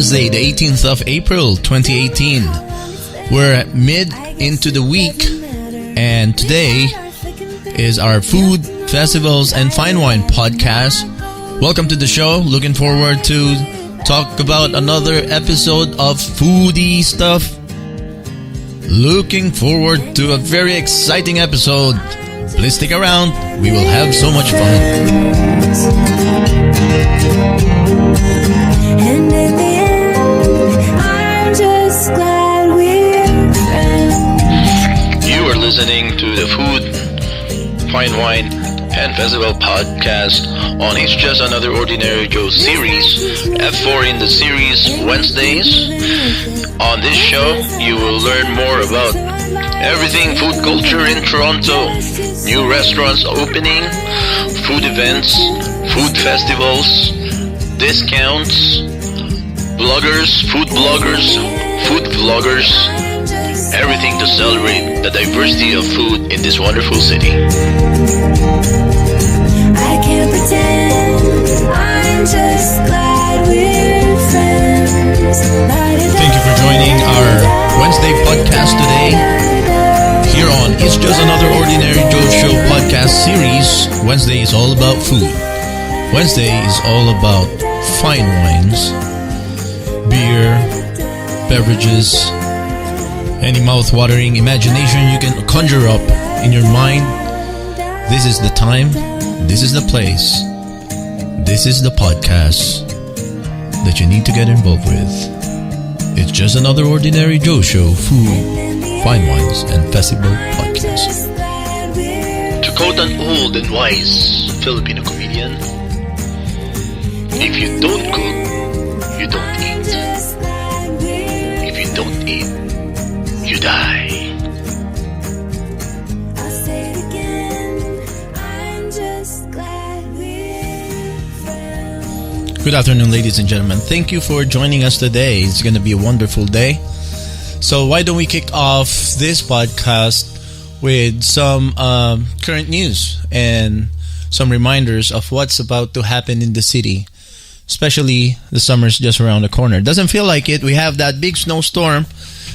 Wednesday, the 18th of April, 2018. We're mid into the week, and today is our Food, Festivals, and Fine Wine podcast. Welcome to the show. Looking forward to talk about another episode of foodie stuff. Looking forward to a very exciting episode. Please stick around. We will have so much fun. And in the end, I'm just glad we're friends. You are listening to the Food, Fine Wine, and Festival podcast on It's Just Another Ordinary Joe series, F4 in the series Wednesdays. On this show, you will learn more about everything food culture in Toronto, new restaurants opening, food events, food festivals, discounts, bloggers, food vloggers, everything to celebrate the diversity of food in this wonderful city. I can't pretend, I'm just glad we're friends. Thank you for joining our Wednesday podcast today. Here on It's Just Another Ordinary Joe Show podcast series, Wednesday is all about food. Wednesday is all about fine wines, beer, beverages, any mouth-watering imagination you can conjure up in your mind. This is the time, this is the place, this is the podcast that you need to get involved with. It's Just Another Ordinary Joe Show, food, fine wines, and festival podcast. To quote an old and wise Filipino comedian, if you don't cook, you don't eat. If you don't eat, you die. I'll say it again, I'm just glad we're friends. Good afternoon, ladies and gentlemen. Thank you for joining us today. It's going to be a wonderful day. So why don't we kick off this podcast with some current news and some reminders of what's about to happen in the city, especially the summer's just around the corner. Doesn't feel like it. We have that big snowstorm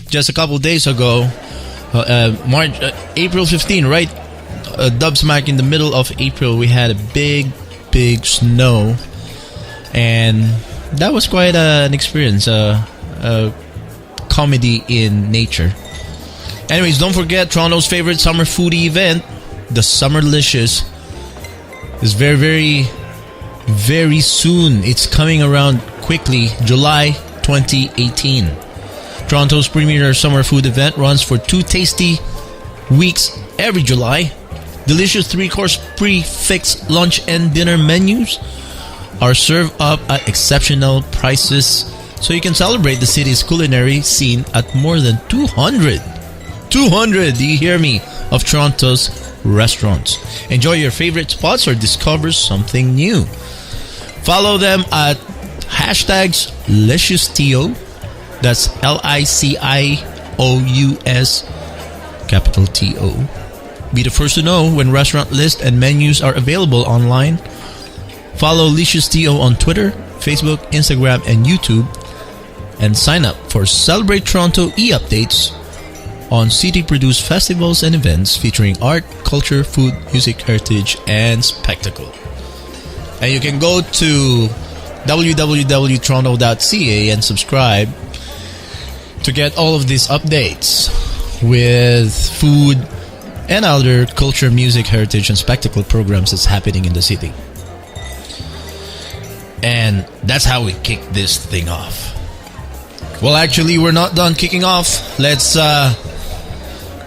just a couple days ago, April 15, right? Dub smack in the middle of April, we had a big snow, and that was quite an experience. Comedy in nature. Anyways, don't forget Toronto's favorite summer foodie event, the Summerlicious, is very soon. It's coming around quickly, July 2018. Toronto's premier summer food event runs for 2 tasty weeks every July. Delicious 3-course prix-fixe lunch and dinner menus are served up at exceptional prices, so you can celebrate the city's culinary scene at more than 200, do you hear me, of Toronto's restaurants. Enjoy your favorite spots or discover something new. Follow them at hashtags LiciousTO, that's LICIOUS, capital TO. Be the first to know when restaurant lists and menus are available online. Follow LiciousTO on Twitter, Facebook, Instagram, and YouTube, and sign up for Celebrate Toronto e-updates on city-produced festivals and events featuring art, culture, food, music, heritage, and spectacle. And you can go to www.toronto.ca and subscribe to get all of these updates with food and other culture, music, heritage, and spectacle programs that's happening in the city. And that's how we kick this thing off. Well, actually, we're not done kicking off. Let's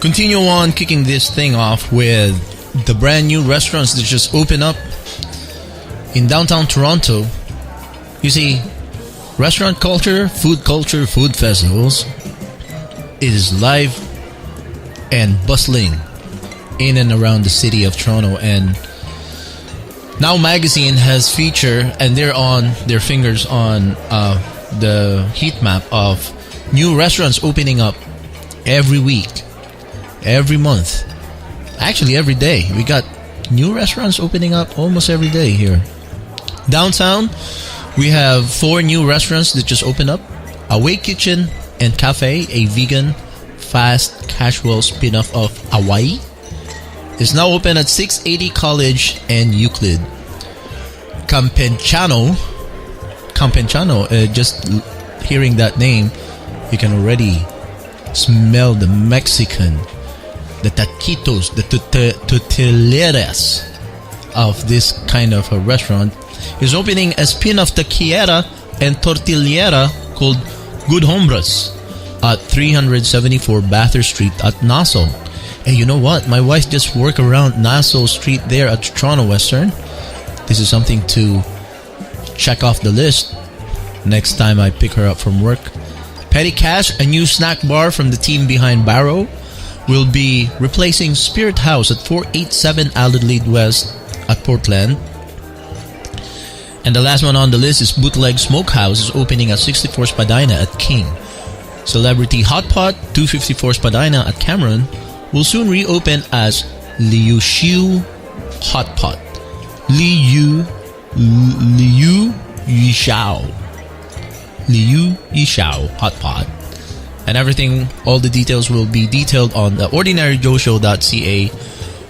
continue on kicking this thing off with the brand new restaurants that just opened up in downtown Toronto. You see, restaurant culture, food festivals is live and bustling in and around the city of Toronto. And Now Magazine has featured, and they're on their fingers on the heat map of new restaurants opening up every week, every month, actually every day. We got new restaurants opening up almost every day here. Downtown, we have 4 new restaurants that just opened up. Away Kitchen and Cafe, a vegan, fast, casual spin-off of Hawaii, is now open at 680 College and Euclid. Campechano, just hearing that name, you can already smell the Mexican, the taquitos, the tortilleras of this kind of a restaurant. Is opening a spin-off taquillera and tortillera called Good Hombres at 374 Bathurst Street at Nassau. Hey, you know what? My wife just worked around Nassau Street there at Toronto Western. This is something to check off the list next time I pick her up from work. Petty Cash, a new snack bar from the team behind Barrow, will be replacing Spirit House at 487 Adelaide West at Portland. And the last one on the list is Bootleg Smokehouse, is opening at 64 Spadina at King. Celebrity Hot Pot, 254 Spadina at Cameron, will soon reopen as Liu Xiu Hot Pot. Liu Yishao Hot Pot. And everything, all the details will be detailed on the ordinaryjoeshow.ca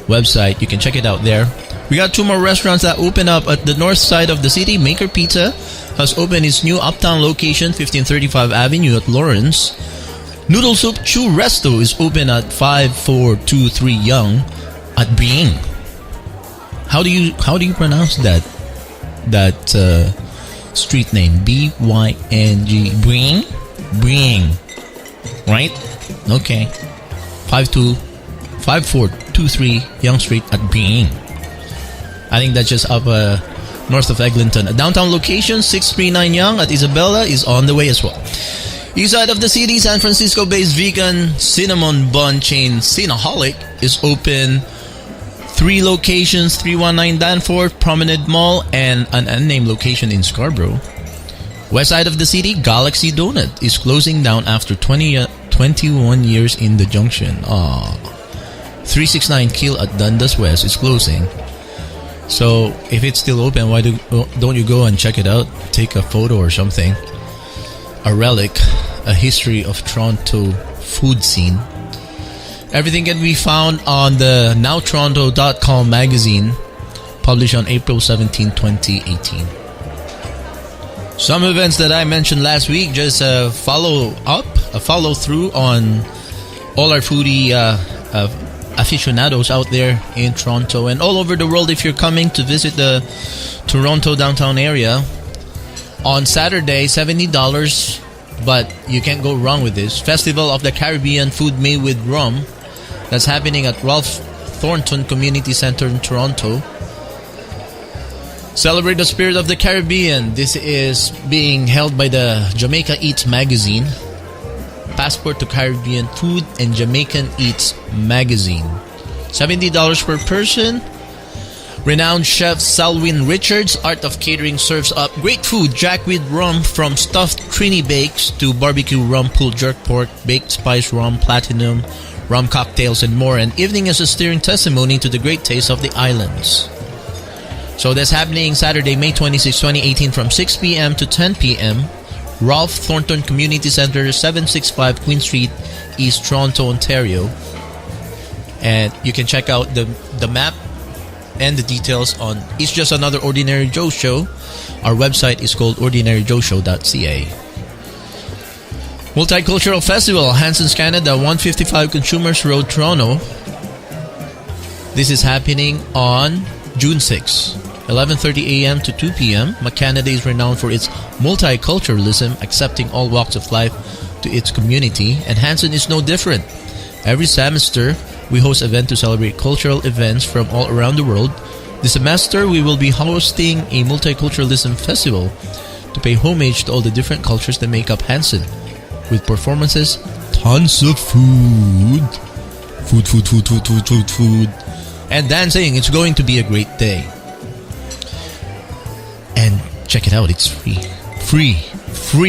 website. You can check it out there. We got 2 more restaurants that open up at the north side of the city. Maker Pizza has opened its new uptown location, 1535 Avenue at Lawrence. Noodle Soup Chew Resto is open at 5423 Yonge at Byng. How do you pronounce that street name? B-Y-N-G. Byng. Right? Okay. 5423 Yonge Street at Byng. I think that's just up north of Eglinton. A downtown location, 639 Yonge at Isabella, is on the way as well. East side of the city, San Francisco-based vegan cinnamon bun chain Cinnaholic is open 3 locations, 319 Danforth, Promenade Mall, and an unnamed location in Scarborough. West side of the city, Galaxy Donut is closing down after 21 years in the junction. 369 Keel at Dundas West is closing. So if it's still open, why don't you go and check it out? Take a photo or something. A relic, a history of Toronto food scene. Everything can be found on the NowToronto.com magazine, published on April 17, 2018. Some events that I mentioned last week, just a follow through on all our foodie aficionados out there in Toronto and all over the world. If you're coming to visit the Toronto downtown area on Saturday, $70, but you can't go wrong with this. Festival of the Caribbean Food Made with Rum. That's happening at Ralph Thornton Community Center in Toronto. Celebrate the spirit of the Caribbean. This is being held by the Jamaica Eats magazine. Passport to Caribbean Food and Jamaican Eats magazine. $70 per person. Renowned chef Selwyn Richards, Art of Catering, serves up great food jacked with rum, from stuffed Trini bakes to barbecue rum, pulled jerk pork, baked spice rum, platinum, rum cocktails, and more. And evening is a stirring testimony to the great taste of the islands. So that's happening Saturday, May 26, 2018 from 6 p.m. to 10 p.m. Ralph Thornton Community Center, 765 Queen Street, East Toronto, Ontario. And you can check out the map and the details on It's Just Another Ordinary Joe Show. Our website is called ordinaryjoeshow.ca. Multicultural Festival, Hanson's Canada, 155 Consumers Road, Toronto. This is happening on June 6, 11:30 a.m. to 2 p.m. Canada is renowned for its multiculturalism, accepting all walks of life to its community, and Hanson is no different. Every semester, we host events to celebrate cultural events from all around the world. This semester, we will be hosting a multiculturalism festival to pay homage to all the different cultures that make up Hanson, with performances, tons of food, and dancing. It's going to be a great day. And check it out, it's free.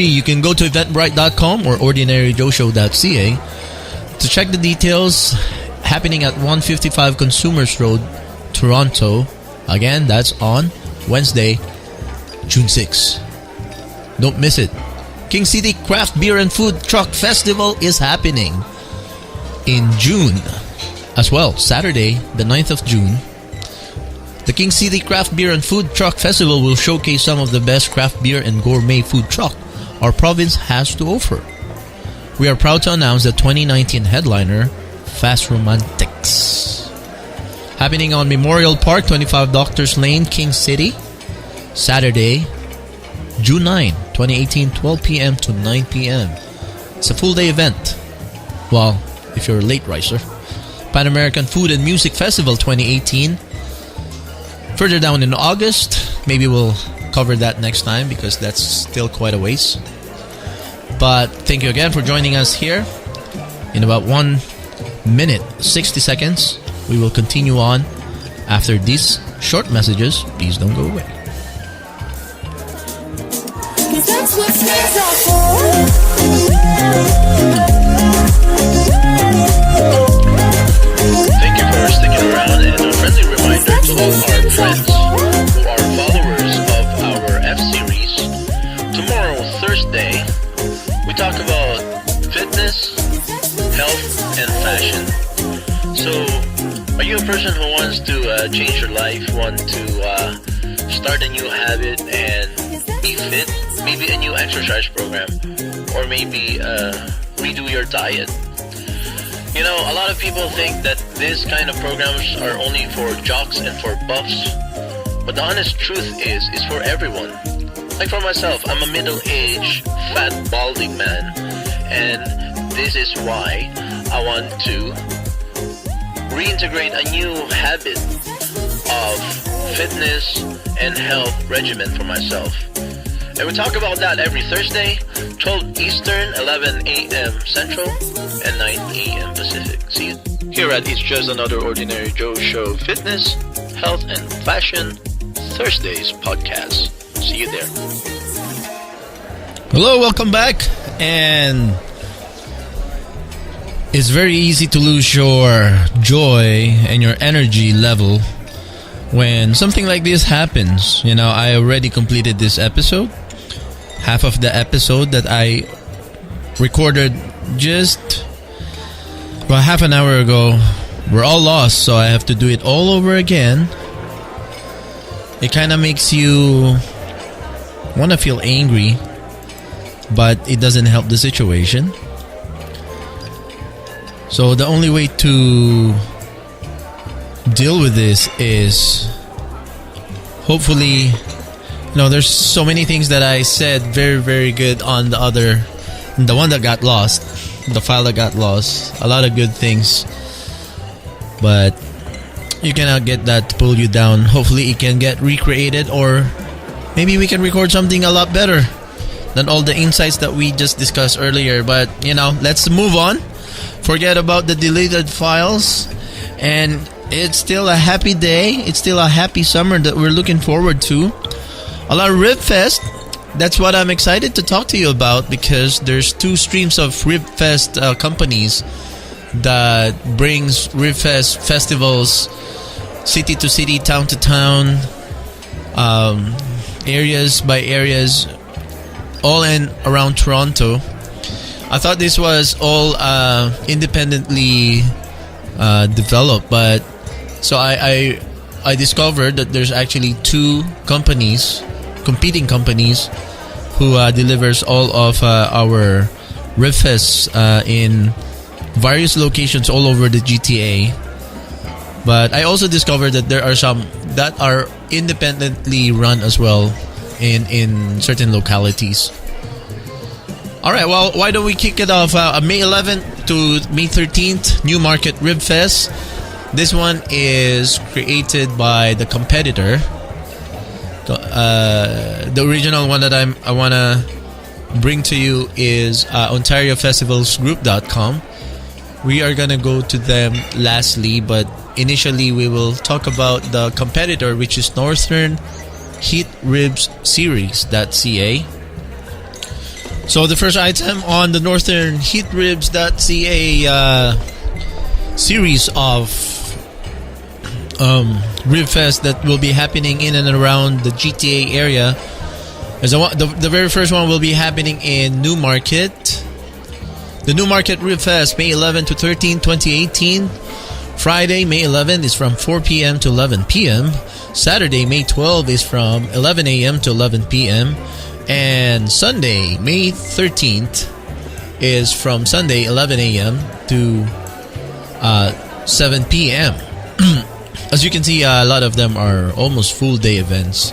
You can go to eventbrite.com or ordinaryjoeshow.ca to check the details. Happening at 155 Consumers Road, Toronto. Again, that's on Wednesday, June 6. Don't miss it. King City Craft Beer and Food Truck Festival is happening in June as well. Saturday, the 9th of June. The King City Craft Beer and Food Truck Festival will showcase some of the best craft beer and gourmet food truck our province has to offer. We are proud to announce the 2019 headliner, Fast Romantics. Happening on Memorial Park, 25 Doctors Lane, King City. Saturday, June 9, 2018, 12 p.m. to 9 p.m. It's a full day event. Well, if you're a late riser. Pan American Food and Music Festival 2018. Further down in August, maybe we'll cover that next time because that's still quite a ways. But thank you again for joining us here. In about 1 minute, 60 seconds, we will continue on after these short messages. Please don't go away. 'Cause that's what friends are for. Thank you for sticking around, and a friendly reminder to all our friends who are followers of our F-Series. Tomorrow, Thursday, we talk about fitness, health, and fashion. So, are you a person who wants to change your life, want to start a new habit and be fit? Maybe a new exercise program, or maybe redo your diet? You know, a lot of people think that this kind of programs are only for jocks and for buffs. But the honest truth is, it's for everyone. Like for myself, I'm a middle-aged, fat, balding man. And this is why I want to reintegrate a new habit of fitness and health regimen for myself. And we talk about that every Thursday, 12 Eastern, 11 a.m. Central, and 9 a.m. Pacific. See you here at It's Just Another Ordinary Joe Show Fitness, Health, and Fashion Thursdays podcast. See you there. Hello, welcome back. And it's very easy to lose your joy and your energy level when something like this happens. You know, I already completed this episode. Half of the episode that I recorded just about half an hour ago, we're all lost, so I have to do it all over again. It kind of makes you want to feel angry, but it doesn't help the situation. So the only way to deal with this is hopefully, you know, there's so many things that I said very, very good on the one that got lost, the file that got lost. A lot of good things, but you cannot get that to pull you down. Hopefully it can get recreated, or maybe we can record something a lot better than all the insights that we just discussed earlier. But, you know, let's move on. Forget about the deleted files. And it's still a happy day. It's still a happy summer that we're looking forward to. A lot of RibFest. That's what I'm excited to talk to you about, because there's two streams of RibFest companies that brings RibFest festivals city to city, town to town, areas by areas, all in around Toronto. I thought this was all independently developed, but so I discovered that there's actually two companies, competing companies, who delivers all of our RibFests in various locations all over the GTA. But I also discovered that there are some that are independently run as well in certain localities. Alright, well, why don't we kick it off? May 11th to May 13th, Newmarket RibFest. This one is created by the competitor. The original one that I want to bring to you is OntarioFestivalsGroup.com. We are going to go to them lastly, but initially we will talk about the competitor, which is Northern Heat Ribs Series.ca. So the first item on the Northern Heat Ribs.ca series of RibFest that will be happening in and around the GTA area The very first one will be happening in Newmarket. The Newmarket Rib Fest, May 11 to 13, 2018. Friday, May 11 is from 4 p.m. to 11 p.m. Saturday, May 12 is from 11 a.m. to 11 p.m. And Sunday, May 13th is from Sunday 11 a.m. to 7 p.m. As you can see, a lot of them are almost full day events.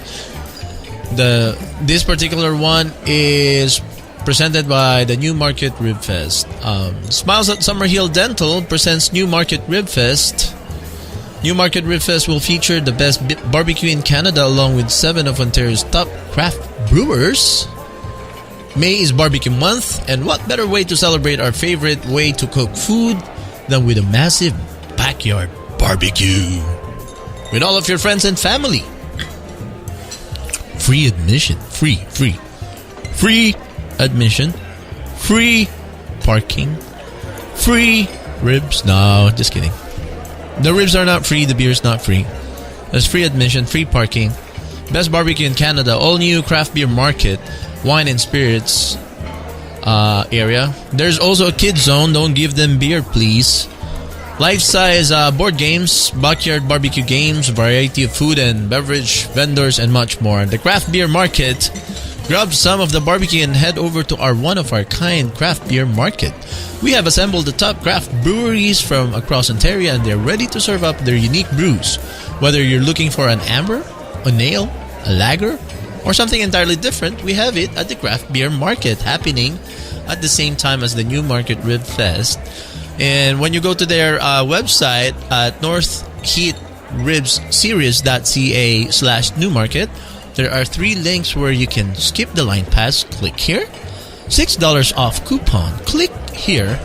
This particular one is presented by the Newmarket Rib Fest. Smiles at Summerhill Dental presents Newmarket Rib Fest. Newmarket Rib Fest will feature the best barbecue in Canada along with 7 of Ontario's top craft brewers. May is barbecue month, and what better way to celebrate our favorite way to cook food than with a massive backyard barbecue with all of your friends and family. Free admission, free admission, free parking, free ribs. No, just kidding. The ribs are not free, the beer's not free. There's free admission, free parking. Best barbecue in Canada, all new craft beer market, wine and spirits area. There's also a kids zone, don't give them beer please. Life-size board games, backyard barbecue games, variety of food and beverage vendors, and much more. The craft beer market. Grab some of the barbecue and head over to our one-of-a-kind craft beer market. We have assembled the top craft breweries from across Ontario, and they're ready to serve up their unique brews. Whether you're looking for an amber, an ale, a lager, or something entirely different, we have it at the craft beer market, happening at the same time as the Newmarket Rib Fest. And when you go to their website at northeastribsseries.ca/Newmarket, there are 3 links where you can skip the line pass. Click here. $6 off coupon. Click here.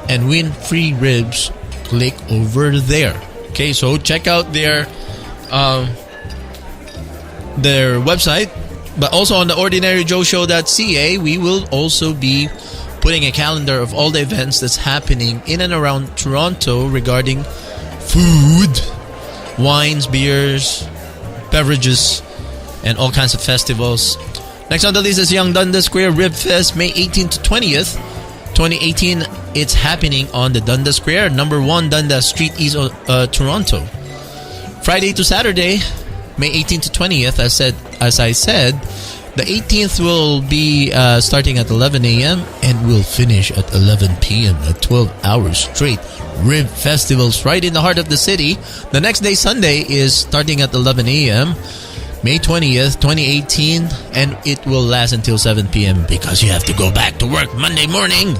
And win free ribs. Click over there. Okay, so check out their website. But also on the ordinaryjoeshow.ca, we will also be putting a calendar of all the events that's happening in and around Toronto regarding food, wines, beers, beverages, and all kinds of festivals. Next on the list is Young Dundas Square Rib Fest, May 18th to 20th. 2018, it's happening on the Dundas Square, number 1 Dundas Street, East Toronto. Friday to Saturday, May 18th to 20th, as I said. The 18th will be starting at 11 a.m. and will finish at 11 p.m. at 12 hours straight. Rib festivals right in the heart of the city. The next day, Sunday, is starting at 11 a.m. May 20th, 2018, and it will last until 7 p.m. because you have to go back to work Monday morning.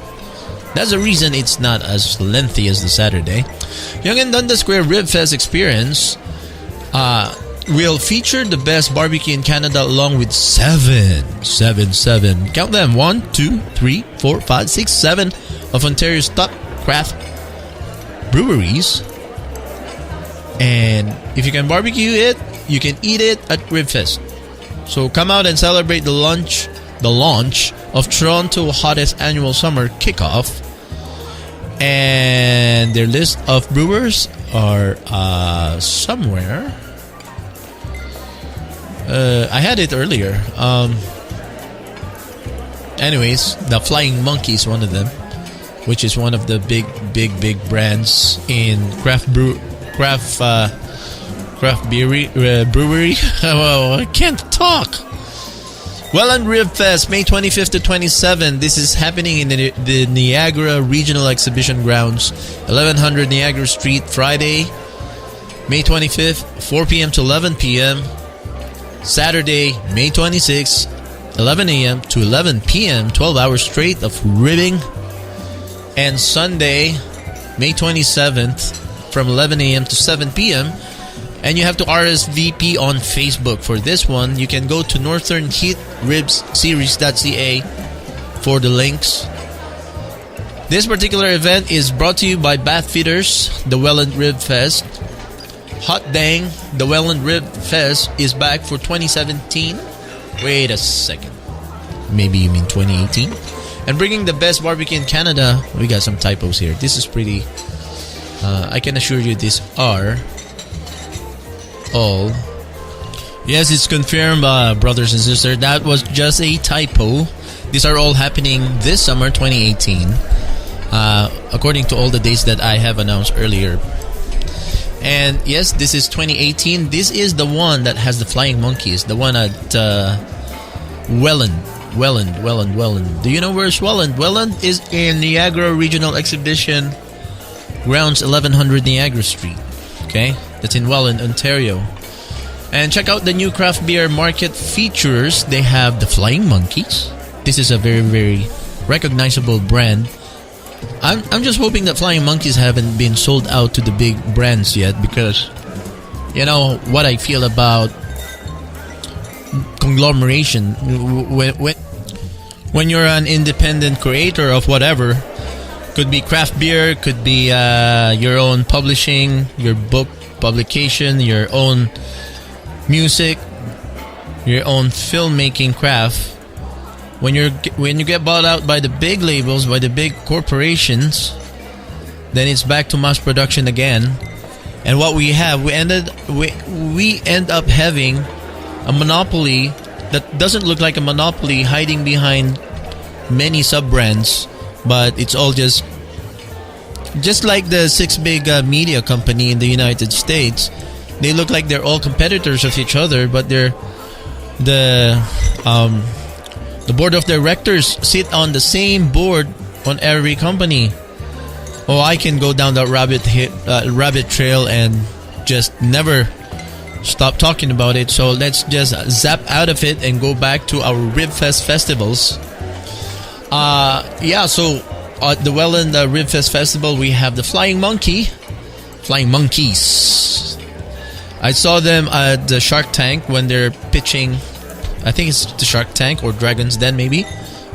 That's the reason it's not as lengthy as the Saturday. Yonge and Dundas Square Rib Fest experience will feature the best barbecue in Canada along with 7, count them, 1, 2, 3, 4, 5, 6, 7 of Ontario's top craft breweries. And if you can barbecue it, you can eat it at Ribfest. So come out and celebrate the launch of Toronto Hottest Annual Summer Kickoff. And their list of brewers are somewhere. I had it earlier. Anyways, the Flying Monkey is one of them, which is one of the big brands in craft brewery. Well, I can't talk. Welland Rib Fest, May 25th to 27th. This is happening in the Niagara Regional Exhibition Grounds, 1100 Niagara Street, Friday, May 25th, 4 p.m. to 11 p.m. Saturday, May 26th, 11 a.m. to 11 p.m., 12 hours straight of ribbing. And Sunday, May 27th, from 11 a.m. to 7 p.m., and you have to RSVP on Facebook for this one. You can go to northeastribsseries.ca for the links. This particular event is brought to you by Bath Fitters, the Welland Rib Fest. Hot dang, the Welland Rib Fest is back for 2017. Wait a second. Maybe you mean 2018? And bringing the best barbecue in Canada. We got some typos here. This is pretty... I can assure you these are all Yes, it's confirmed, brothers and sisters. That was just a typo. These are all happening this summer, 2018. According to all the dates that I have announced earlier. And yes, this is 2018. This is the one that has the flying monkeys. The one at Welland. Do you know where's Welland? Welland is in Niagara Regional Exhibition Grounds, 1100 Niagara Street. Okay, that's in Welland, Ontario. And check out the new craft beer market features. They have the Flying Monkeys. This is a very, very recognizable brand. I'm just hoping that Flying Monkeys haven't been sold out to the big brands yet, because you know what I feel about conglomeration. When you're an independent creator of whatever, could be craft beer, could be your own publishing, your book publication, your own music, your own filmmaking craft. When you get bought out by the big labels, by the big corporations, then it's back to mass production again. And what we have, we end up having a monopoly that doesn't look like a monopoly, hiding behind many sub-brands, but it's all just like the six big media company in the United States. They look like they're all competitors of each other, but they're the board of directors sit on the same board on every company. Oh, I can go down that rabbit trail and just never stop talking about it. So let's just zap out of it and go back to our Ribfest festivals. So at the Welland Ribfest Festival, we have the Flying Monkeys. I saw them at the Shark Tank when they're pitching. I think it's the Shark Tank or Dragon's Den, maybe,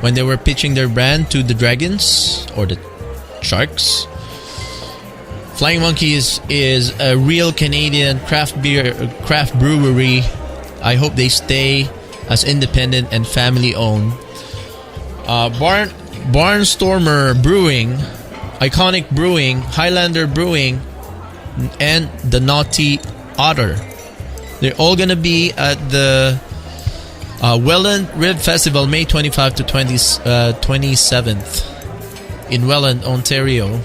when they were pitching their brand to the dragons or the sharks. Flying Monkeys is a real Canadian craft brewery. I hope they stay as independent and family owned. Barnstormer Brewing, Iconic Brewing, Highlander Brewing, and the Naughty Otter. They're all gonna be at the Welland Rib Festival, May 25 to 27th in Welland, Ontario.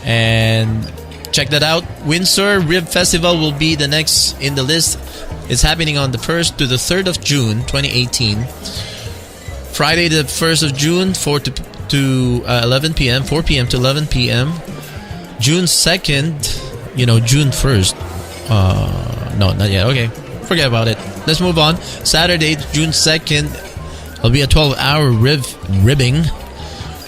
And check that out. Windsor Rib Festival will be the next in the list. It's happening on the 1st to the 3rd of June 2018. Friday the 1st of June, 4 p.m. to 11 p.m. June 2nd, June 1st. No, not yet. Okay, forget about it. Let's move on. Saturday, June 2nd, it'll be a 12-hour ribbing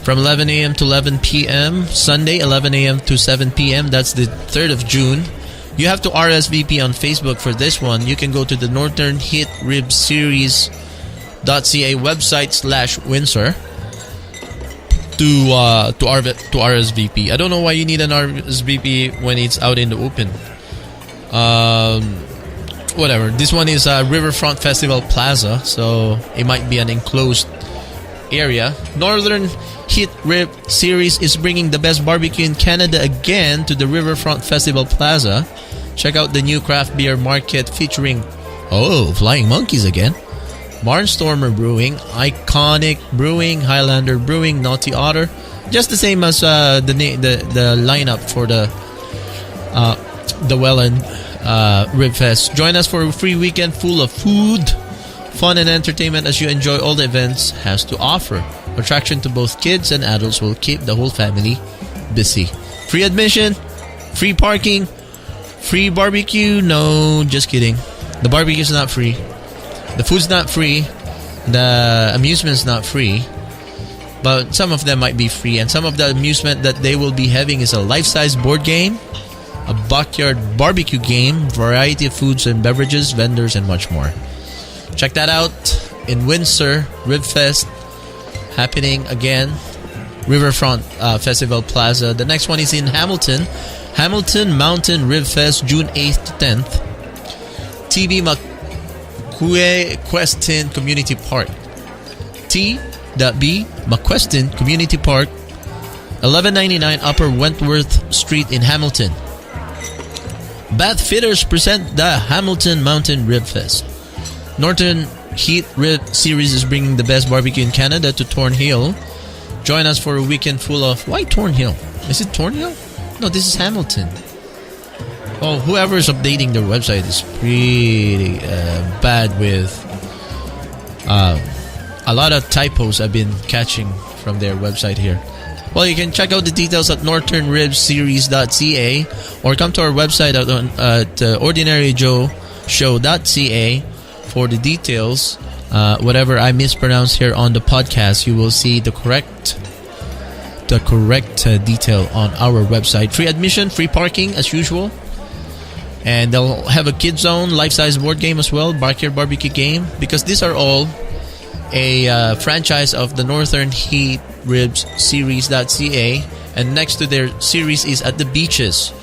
from 11 a.m. to 11 p.m. Sunday, 11 a.m. to 7 p.m. That's the 3rd of June. You have to RSVP on Facebook for this one. You can go to the Northern Hit Rib Series.ca website /Windsor to RSVP. I don't know why you need an RSVP when it's out in the open. Whatever. This one is Riverfront Festival Plaza, so it might be an enclosed area. Northern Hit Rib Series is bringing the best barbecue in Canada again to the Riverfront Festival Plaza. Check out the new craft beer market featuring Flying Monkeys again, Barnstormer Brewing, Iconic Brewing, Highlander Brewing, Naughty Otter. Just the same as the lineup for the Welland Ribfest. Join us for a free weekend full of food, fun, and entertainment as you enjoy all the events has to offer. Attraction to both kids and adults will keep the whole family busy. Free admission, free parking, free barbecue. No, just kidding. The barbecue is not free. The food's not free. The amusement's not free. But some of them might be free. And some of the amusement that they will be having is a life-size board game, a backyard barbecue game, variety of foods and beverages, vendors, and much more. Check that out in Windsor, Ribfest, happening again, Riverfront Festival Plaza. The next one is in Hamilton Mountain Ribfest, June 8th to 10th. TB McQuestin Community Park. T.B. McQuestin Community Park, 1199 Upper Wentworth Street in Hamilton. Bath Fitters present the Hamilton Mountain Rib Fest. Northern Heat Rib Series is bringing the best barbecue in Canada to Thornhill. Join us for a weekend full of... Why Thornhill? Is it Thornhill? No, this is Hamilton. Oh, whoever is updating their website is pretty bad with a lot of typos I've been catching from their website here. Well, you can check out the details at northernribseries.ca or come to our website at ordinaryjoeshow.ca for the details. Whatever I mispronounce here on the podcast, you will see the correct detail on our website. Free admission, free parking as usual. And they'll have a kid zone, life-size board game as well, Backyard Barbecue game, because these are all a franchise of the Northern Heat Ribs Series.ca, and next to their series is at the Beaches.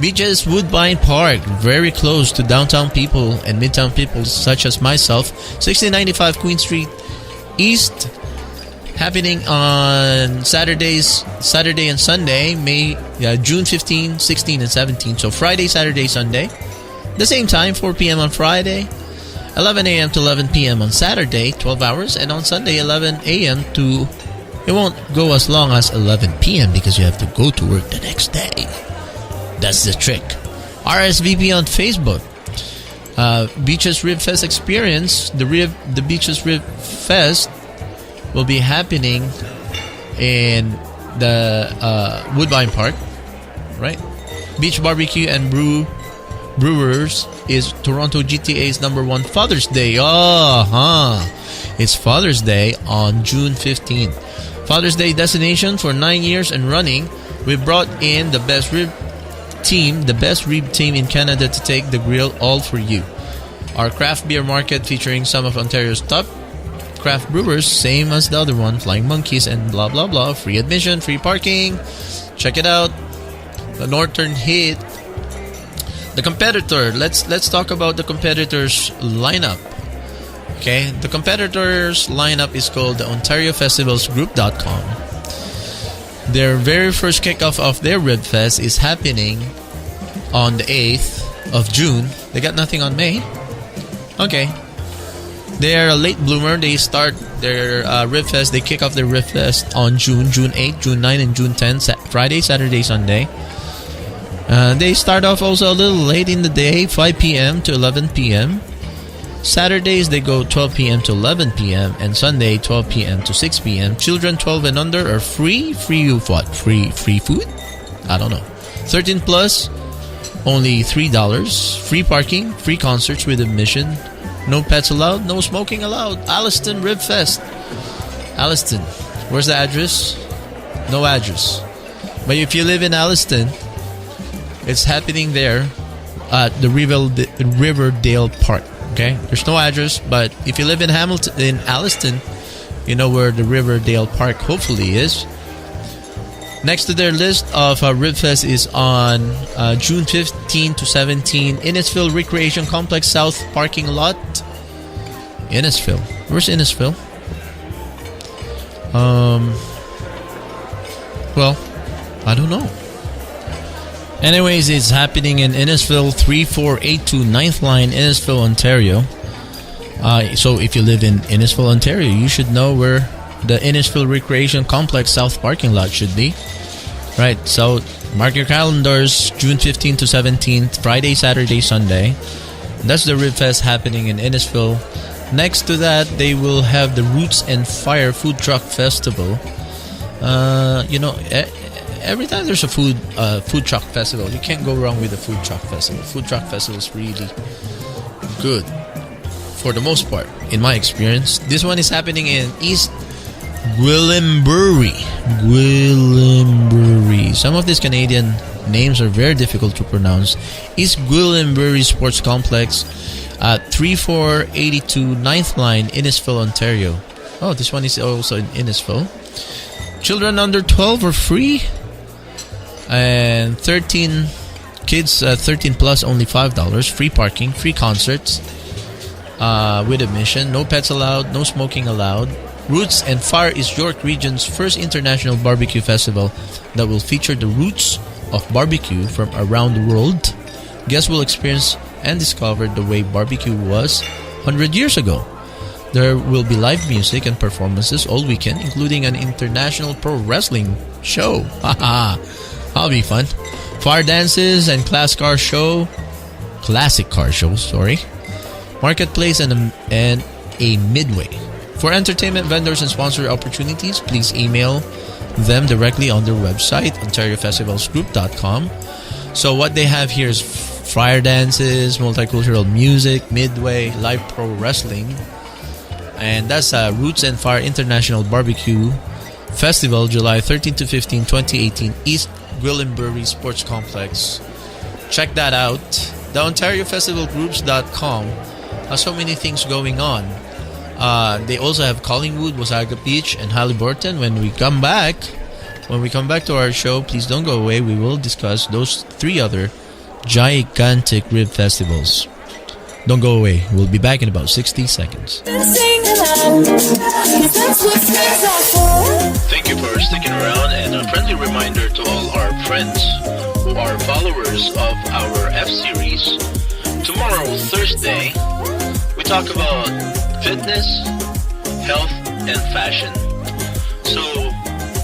Beaches Woodbine Park, very close to downtown people and midtown people such as myself. 1695 Queen Street East, happening on Saturday and Sunday, June 15, 16, and 17. So Friday, Saturday, Sunday. The same time, 4 p.m. on Friday, 11 a.m. to 11 p.m. on Saturday, 12 hours. And on Sunday, 11 a.m. to... It won't go as long as 11 p.m. because you have to go to work the next day. That's the trick. RSVP on Facebook. Beaches Rib Fest Experience. The Beaches Rib Fest will be happening in the Woodbine Park, right? Beach Barbecue and Brewers is Toronto GTA's #1 Father's Day. It's Father's Day on June 15th. Father's Day destination for 9 years and running. We brought in the best rib team in Canada to take the grill all for you. Our craft beer market featuring some of Ontario's top craft brewers, same as the other one, Flying Monkeys and blah blah blah. Free admission, free parking. Check it out. The Northern Heat. The competitor. Let's talk about the competitors' lineup. Okay, the competitors' lineup is called the OntarioFestivalsGroup.com. Their very first kickoff of their Rib Fest is happening on the 8th of June. They got nothing on May. Okay. They're a late bloomer. They start their Rib Fest. They kick off their Rib Fest on June 8, June 9, and June 10. Friday, Saturday, Sunday. They start off also a little late in the day, 5 p.m. to 11 p.m. Saturdays, they go 12 p.m. to 11 p.m. and Sunday, 12 p.m. to 6 p.m. Children 12 and under are free. Free what? Free food? I don't know. 13 plus, only $3. Free parking, free concerts with admission. No pets allowed, no smoking allowed. Alliston Rib Fest. Alliston. Where's the address? No address. But if you live in Alliston, it's happening there at the Riverdale Park. Okay? There's no address, but if you live in Alliston, you know where the Riverdale Park hopefully is. Next to their list of Rib Fest is on June 15 to 17, Innisfil Recreation Complex South Parking Lot. Innisfil. Where's Innisfil? Well, I don't know. Anyways, it's happening in Innisfil, 3482 9th Line, Innisfil, Ontario. So if you live in Innisfil, Ontario, you should know where the Innisfil Recreation Complex South Parking Lot should be. Right, so mark your calendars, June 15th to 17th, Friday, Saturday, Sunday. That's the Rib Fest happening in Innisfil. Next to that, they will have the Roots and Fire Food Truck Festival. Every time there's a food truck festival, you can't go wrong with the food truck festival. Food truck festival is really good for the most part, in my experience. This one is happening in East Gwillimbury. Some of these Canadian names are very difficult to pronounce. East Gwillimbury Sports Complex at 3482 9th Line, Innisfil, Ontario. Oh, this one is also in Innisfil. Children under 12 are free. And 13 kids, 13 plus, only $5. Free parking, free concerts with admission. No pets allowed, no smoking allowed. Roots and Fire is York Region's first international barbecue festival that will feature the roots of barbecue from around the world. Guests will experience and discover the way barbecue was 100 years ago. There will be live music and performances all weekend, including an international pro wrestling show. Haha, that'll be fun. Fire dances and classic car shows, marketplace and a midway. For entertainment vendors and sponsor opportunities, please email them directly on their website, OntarioFestivalsGroup.com. So what they have here is fire dances, multicultural music, midway, live pro wrestling, and that's Roots and Fire International Barbecue Festival, July 13 to 15, 2018, East Gwillimbury Sports Complex. Check that out. The OntarioFestivalGroups.com has so many things going on. They also have Collingwood, Wasaga Beach, and Haliburton. When we come back to our show, please don't go away. We will discuss those 3 other gigantic rib festivals. Don't go away. We'll be back in about 60 seconds. Thank you for sticking around, and a friendly reminder to all our friends who are followers of our F-Series. Tomorrow, Thursday, we talk about fitness, health, and fashion. So,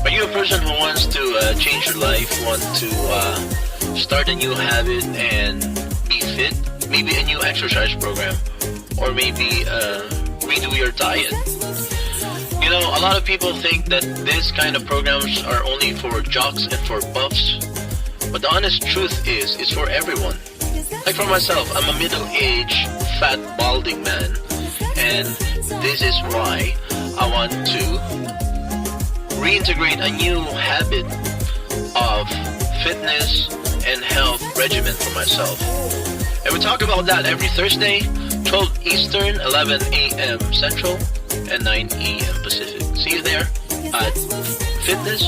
are you a person who wants to change your life, want to start a new habit and be fit? Maybe a new exercise program, or maybe redo your diet. You know, a lot of people think that this kind of programs are only for jocks and for buffs, but the honest truth is, it's for everyone. Like for myself, I'm a middle-aged, fat, balding man, and this is why I want to reintegrate a new habit of fitness and health regimen for myself. And we talk about that every Thursday, 12 Eastern, 11 a.m. Central, and 9 a.m. Pacific. See you there at Fitness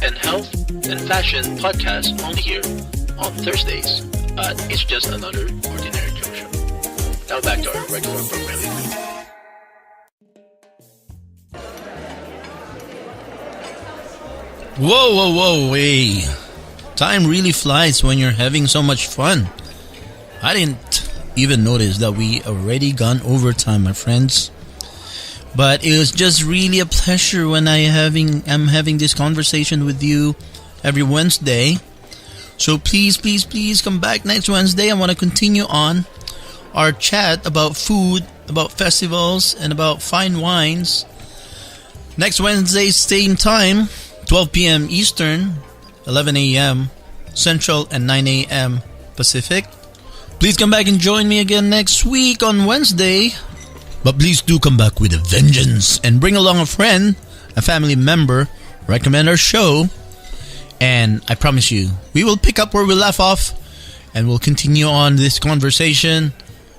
and Health and Fashion Podcast, only here on Thursdays. It's Just Another Ordinary Joe Show. Now back to our regular programming. Whoa, hey. Time really flies when you're having so much fun. I didn't even notice that we already gone overtime, my friends. But it was just really a pleasure when I'm having this conversation with you every Wednesday. So please come back next Wednesday. I want to continue on our chat about food, about festivals, and about fine wines. Next Wednesday, same time, 12 p.m. Eastern, 11 a.m. Central, and 9 a.m. Pacific. Please come back and join me again next week on Wednesday. But please do come back with a vengeance and bring along a friend, a family member, recommend our show, and I promise you, we will pick up where we left off and we'll continue on this conversation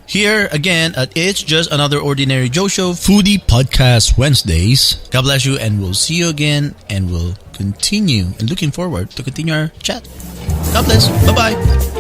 here again at It's Just Another Ordinary Joe Show Foodie Podcast Wednesdays. God bless you, and we'll see you again, and we'll continue and looking forward to continue our chat. God bless. Bye-bye.